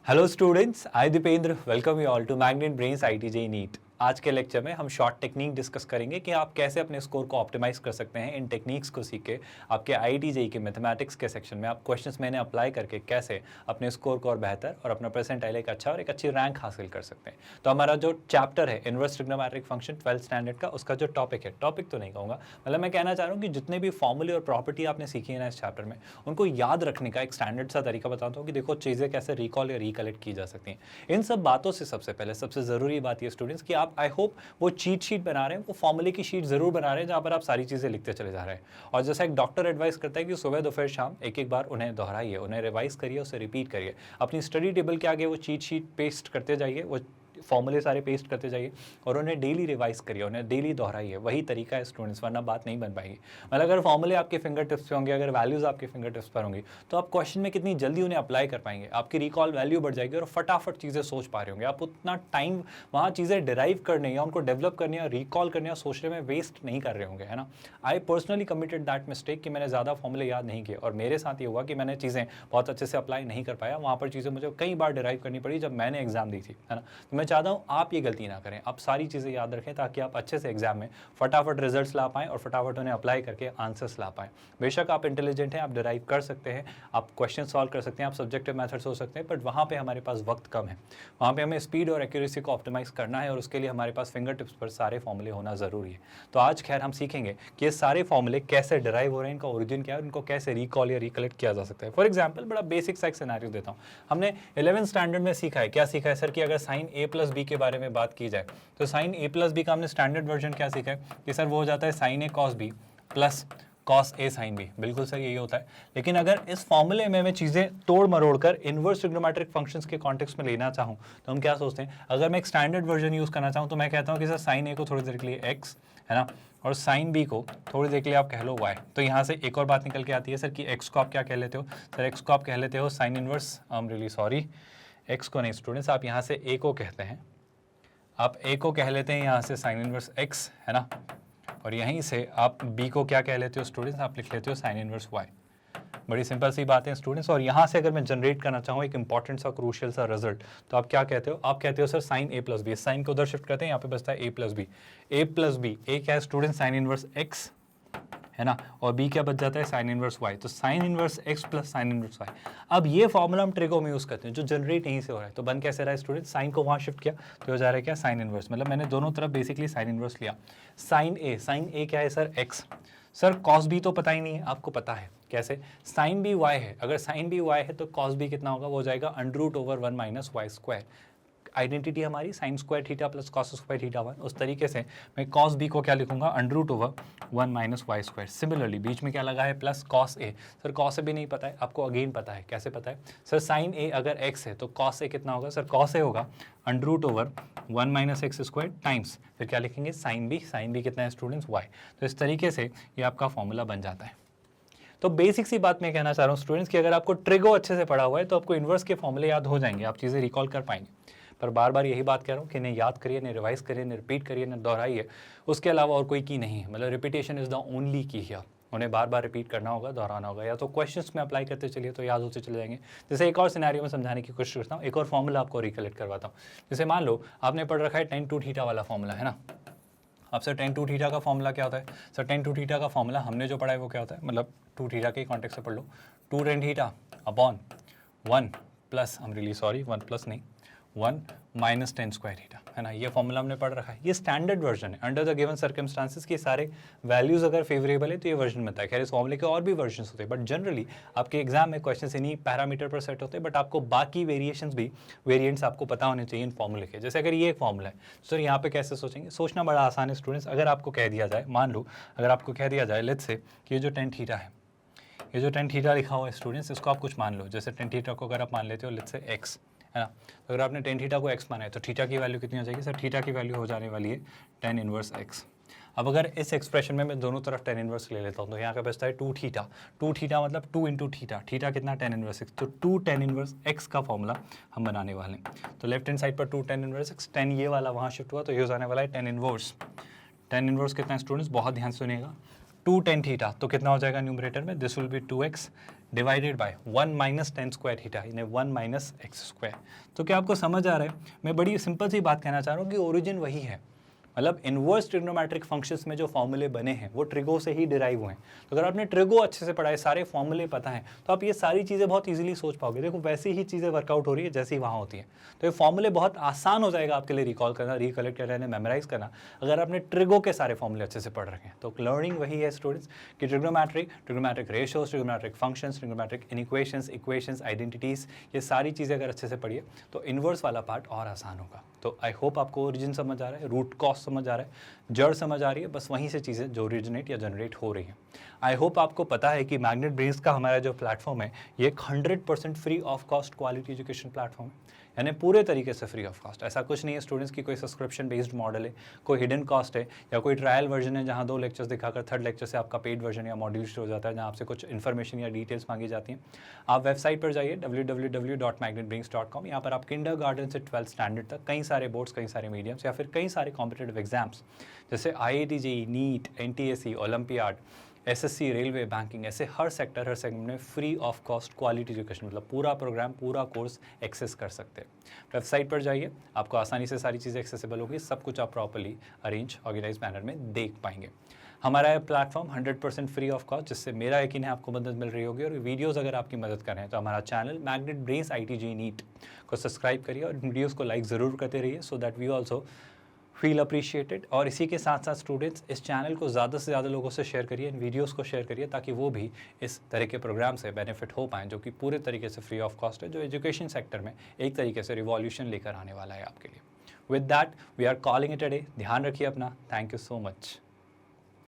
Hello students, I Dipendra welcome you all to Magnet Brains IIT NEET. आज के lecture में हम शॉर्ट टेक्निक डिस्कस करेंगे कि आप कैसे अपने स्कोर को ऑप्टिमाइज कर सकते हैं। इन टेक्निक्स को सीख के आपके IIT के मैथमेटिक्स के सेक्शन में आप क्वेश्चंस मैंने अप्लाई करके कैसे अपने स्कोर को और बेहतर और अपना परसेंटाइल एक अच्छा और एक अच्छी रैंक हासिल कर सकते हैं। तो हमारा जो चैप्टर है inverse trigonometric function 12th standard का, उसका जो टॉपिक है, टॉपिक तो नहीं कहूँगा, मतलब मैं कहना चाह रहा हूँ कि जितने भी फॉर्मूले और प्रॉपर्टी आपने सीखी है ना इस चैप्टर में, उनको याद रखने का एक स्टैंडर्ड सा तरीका बताता हूँ कि देखो चीज़ें कैसे रिकॉल या रिकलेक्ट की जा सकती हैं। इन सब बातों से सबसे पहले सबसे ज़रूरी बात ये स्टूडेंट्स कि आप आई होप वो चीट शीट बना रहे हैं, वो फॉर्मूले की शीट जरूर बना रहे हैं जहां पर आप सारी चीजें लिखते चले जा रहे हैं। और जैसा एक डॉक्टर एडवाइस करता है कि सुबह दोपहर शाम एक एक बार उन्हें दोहराइए, उन्हें रिवाइज करिए, उसे रिपीट करिए। अपनी स्टडी टेबल के आगे वो चीट शीट पेस्ट करते जाइए, वो फॉर्मूले सारे पेस्ट करते जाइए और उन्हें डेली रिवाइज करिए, उन्हें डेली दोहराइए। वही तरीका है स्टूडेंट्स, वरना बात नहीं बन पाएगी। मतलब अगर फॉर्मूले आपके फिंगर टिप्स पे होंगे, अगर वैल्यूज आपके फिंगर टिप्स पर होंगी, तो आप क्वेश्चन में कितनी जल्दी उन्हें अप्लाई कर पाएंगे, आपकी रिकॉल वैल्यू बढ़ जाएगी और फटाफट चीज़ें सोच पा रहे होंगे। आप उतना टाइम वहाँ चीज़ें डिराइव करने या उनको डेवलप करने या रिकॉल करने या सोचने में वेस्ट नहीं कर रहे होंगे, है ना। I personally committed that mistake कि मैंने ज़्यादा फॉर्मूले याद नहीं किए और मेरे साथ ये हुआ कि मैंने चीज़ें बहुत अच्छे से अप्लाई नहीं कर पाया। वहाँ पर चीज़ें मुझे कई बार डिराइव करनी पड़ी जब मैंने एग्जाम दी थी, है ना। तो मैं चाहता हूँ आप ये गलती ना करें, आप सारी चीज़ें याद रखें ताकि आप अच्छे से एग्जाम में फटाफट रिजल्ट्स ला पाएं और फटाफट उन्हें अप्लाई करके आंसर्स ला पाएं। बेशक आप इंटेलिजेंट हैं, आप डिराइव कर सकते हैं, आप क्वेश्चन सॉल्व कर सकते हैं, आप सब्जेक्टिव मेथड्स हो सकते हैं, बट वहाँ पे हमारे पास वक्त कम है। वहाँ पे हमें स्पीड और एक्यूरेसी को ऑप्टिमाइज करना है और उसके लिए हमारे पास फिंगर टिप्स पर सारे फॉर्मूले होना ज़रूरी है। तो आज खैर हम सीखेंगे कि ये सारे फॉर्मूले कैसे डिराइव हो रहे हैं, इनका ओरिजिन क्या है, उनको कैसे रिकॉल या रिकलेक्ट किया जा सकता है। फॉर एग्जाम्पल बड़ा बेसिक सा एक सिनेरियो देता हूँ। हमने 11th स्टैंडर्ड में सीखा है, क्या सीखा है सर, कि अगर साइन a प्लस बी के बारे में बात की जाए तो साइन a प्लस बी का हमने स्टैंडर्ड वर्जन क्या सीखा है कि सर वो हो जाता है sine a cos B plus cos A sine B. बिल्कुल सर यही होता है। लेकिन अगर इस फॉर्मूले में मैं चीज़ें तोड़ मरोड़ कर इनवर्स ट्रिग्नोमेट्रिक फंक्शंस के कॉन्टेक्स्ट में लेना चाहूँ तो हम क्या सोचते हैं, अगर मैं एक स्टैंडर्ड वर्जन यूज़ करना चाहूँ तो मैं कहता हूँ कि सर साइन ए को थोड़ी देर के लिए एक्स, है ना, और साइन बी को थोड़ी देर के लिए आप कह लो वाई। तो यहाँ से एक और बात निकल के आती है सर कि एक्स को आप क्या कह लेते हो, सर एक्स को आप कह लेते हो sine inverse, I am really sorry, x को नहीं स्टूडेंट्स, आप यहाँ से ए को कहते हैं, आप ए को कह लेते हैं यहाँ से साइन इनवर्स एक्स, है ना, और यहीं से आप बी को क्या कह लेते हो स्टूडेंट्स, आप लिख लेते हो साइन इनवर्स वाई। बड़ी सिंपल सी बात है स्टूडेंट्स। और यहाँ से अगर मैं जनरेट करना चाहूँ एक इंपॉर्टेंट सा क्रूशियल सा रिजल्ट, तो आप क्या कहते हो, आप कहते हो सर साइन ए प्लस बी। साइन को उधर शिफ्ट करते हैं, यहाँ पे बचता है ए प्लस बी। ए प्लस बी, ए क्या है स्टूडेंट, साइन इनवर्स एक्स, है ना, और बी क्या बच जाता है, साइन इनवर्स वाई। तो sine inverse X plus sine inverse Y. अब ये फॉर्मूला हम ट्रिगो में यूज करते हैं जो जनरेट यहीं से हो रहा है। तो बन कैसे रहा है स्टूडेंट, साइन को वहाँ शिफ्ट किया तो हो जा रहा है क्या, साइन इनवर्स, मतलब मैंने दोनों तरफ बेसिकली साइन इनवर्स लिया। साइन ए क्या है sir, X. Sir cos B तो पता ही नहीं है, आपको पता है कैसे, साइन बी वाई है, अगर साइन बी वाई है तो कॉस बी कितना होगा, वो हो जाएगा under root over 1 minus Y square. Identity हमारी sine square theta plus cos square theta 1। उस तरीके से मैं कॉस बी को क्या लिखूंगा, under root over 1 minus Y square. Similarly बीच में क्या लगा है, plus cos A. Sir cos A भी नहीं पता है, आपको अगेन पता है, कैसे पता है सर, साइन ए अगर एक्स है तो कॉस ए कितना होगा, सर कॉस ए होगा under root over 1 minus X square times, फिर क्या लिखेंगे साइन बी कितना है स्टूडेंट्स, वाई। तो इस तरीके से ये आपका फॉर्मूला बन जाता है। तो बेसिक सी बात मैं कहना चाह रहा हूँ स्टूडेंट्स कि अगर आपको ट्रिगो अच्छे से पढ़ा हुआ है तो आपको इन्वर्स के फॉर्मूले याद हो जाएंगे, आप चीज़ें रिकॉल कर पाएंगे। पर बार बार यही बात कह रहा हूँ कि इन्हें याद करिए, इन्हें रिवाइज करिए, इन्हें रिपीट करिए, इन्हें दोहराइए। उसके अलावा और कोई की नहीं है, मतलब रिपीटेशन इज द ओनली की हियर। उन्हें बार बार रिपीट करना होगा, दोहराना होगा, या तो क्वेश्चंस में अप्लाई करते चलिए तो याद होते चले जाएंगे। जैसे एक और सिनेरियो में समझाने की कोशिश करता हूँ, एक और फॉर्मूला आपको रिकलेक्ट करवाता हूँ। जैसे मान लो आपने पढ़ रखा है tan 2 थीटा वाला फॉर्मूला, है ना। अब सर tan 2 थीटा का फॉर्मूला क्या होता है, सर tan 2 थीटा का फॉर्मूला हमने जो पढ़ा है वो क्या होता है, मतलब 2 थीटा के कॉन्टेक्स्ट से पढ़ लो, 2 tan theta upon 1 plus, I am really sorry 1 plus नहीं 1 माइनस tan स्क्वायर थीटा, है ना। ये फॉर्मूला हमने पढ़ रखा है, ये स्टैंडर्ड वर्जन है अंडर द गिवन सर्कमस्टांसेस के सारे वैल्यूज अगर फेवरेबल है तो ये वर्जन बनता है। खैर इस फॉर्मूले के और भी वर्जन होते हैं, बट जनरली आपके एग्जाम में क्वेश्चन इन्हीं पैरामीटर पर सेट होते हैं, बट आपको बाकी वेरिएशंस भी वेरिएंट्स आपको पता होने चाहिए इन फॉर्मूले के। जैसे अगर ये एक फॉर्मूला है सर, यहाँ पे कैसे सोचेंगे, सोचना बड़ा आसान है स्टूडेंट्स। अगर आपको कह दिया जाए, मान लो अगर आपको कह दिया जाए लेट्स से कि ये जो tan थीटा है, ये जो tan थीटा लिखा हुआ है स्टूडेंट्स, इसको आप कुछ मान लो, जैसे tan थीटा को अगर आप मान लेते हो लेट्स से x, है ना। तो अगर आपने tan थीटा को x माना है तो थीटा की वैल्यू कितनी हो जाएगी सर, थीटा की वैल्यू हो जाने वाली है tan इनवर्स x। अब अगर इस एक्सप्रेशन में मैं दोनों तरफ tan इनवर्स ले लेता हूँ तो यहाँ का बचता है 2 थीटा। 2 थीटा मतलब 2 इंटू थीटा, थीटा कितना tan इनवर्स x, तो 2 tan इनवर्स x का फॉर्मूला हम बनाने वाले हैं। तो लेफ्ट हैंड साइड पर 2 tan इनवर्स x, tan ये वाला वहाँ शिफ्ट हुआ तो ये हो जाने वाला है tan इनवर्स। tan इनवर्स कितना है स्टूडेंट्स, बहुत ध्यान सुनिएगा, 2 tan थीटा, तो कितना हो जाएगा न्यूमरेटर में, this will be 2x divided by 1 minus ten square theta यानी 1 माइनस एक्स स्क्वायर। तो क्या आपको समझ आ रहा है? मैं बड़ी सिंपल सी बात कहना चाह रहा हूँ कि ओरिजिन वही है, मतलब इनवर्स ट्रिग्नोमेट्रिक फंक्शंस में जो फॉर्मूले बने हैं वो ट्रिगो से ही डिराइव हुए हैं। तो अगर आपने ट्रिगो अच्छे से पढ़ा है, सारे फॉर्मूले पता है, तो आप ये सारी चीज़ें बहुत इजीली सोच पाओगे। देखो वैसी ही चीज़ें वर्कआउट हो रही है जैसी वहाँ होती है, तो ये फॉर्मूले बहुत आसान हो जाएगा आपके लिए रिकॉल करना, रिकलेक्ट करना, मेमोराइज करना, अगर आपने ट्रिगो के सारे फॉर्मूले अच्छे से पढ़ रखे हैं। तो लर्निंग वही है स्टूडेंट्स कि trigonometric ratios, trigonometric functions, trigonometric inequations, equations, identities, ये सारी चीज़ें अगर अच्छे से पढ़िए तो इन्वर्स वाला पार्ट और आसान होगा। तो आई होप आपको ओरिजिन समझ आ रहा है, रूट कॉस्ट समझ आ रहा है, जड़ समझ आ रही है, बस वहीं से चीज़ें जो ओरिजिनेट या जनरेट हो रही हैं। आई होप आपको पता है कि मैग्नेट ब्रेन्स का हमारा जो प्लेटफॉर्म है ये एक 100% free of cost quality education platform है, यानी पूरे तरीके से फ्री ऑफ कॉस्ट। ऐसा कुछ नहीं है स्टूडेंट्स की कोई सब्सक्रिप्शन बेस्ड मॉडल है, कोई हिडन कॉस्ट है या कोई ट्रायल वर्जन है जहाँ 2 लेक्चर्स दिखाकर थर्ड लेक्चर से आपका पेड वर्जन या मॉड्यूल शुरू हो जाता है, जहाँ आपसे कुछ इन्फॉर्मेशन या डिटेल्स मांगी जाती हैं। आप वेबसाइट पर जाइए www.magnetbrains.com। यहाँ पर आप किंडरगार्टन से 12th स्टैंडर्ड तक कई सारे बोर्ड्स, कई सारे मीडियम्स या फिर कई सारे कॉम्पिटिटिव एग्जाम्स जैसे IIT JEE, NEET, NTSE, olympiad, SSC, railway, banking, ऐसे हर सेगमेंट में free of cost quality education, मतलब पूरा प्रोग्राम, पूरा कोर्स एक्सेस कर सकते हैं। वेबसाइट पर जाइए, आपको आसानी से सारी चीज़ें एक्सेसिबल होगी, सब कुछ आप प्रॉपर्ली अरेंज ऑर्गेनाइज मैनर में देख पाएंगे। हमारा ये प्लेटफॉर्म 100% फ्री ऑफ कॉस्ट, जिससे मेरा यकीन है आपको मदद मिल रही होगी। और वीडियोस अगर आपकी मदद कर रहे हैं तो हमारा channel Magnet Brains IIT JEE NEET को सब्सक्राइब करिए और वीडियोज़ को लाइक ज़रूर करते रहिए, so that we also feel appreciated. और इसी के साथ साथ स्टूडेंट्स इस चैनल को ज़्यादा से ज़्यादा लोगों से शेयर करिए, इन वीडियोस को शेयर करिए, ताकि वो भी इस तरह के प्रोग्राम से बेनिफिट हो पाएँ, जो कि पूरे तरीके से फ्री ऑफ कॉस्ट है, जो एजुकेशन सेक्टर में एक तरीके से रिवॉल्यूशन लेकर आने वाला है आपके लिए। With that we are calling it a day. ध्यान रखिए अपना। Thank you so much.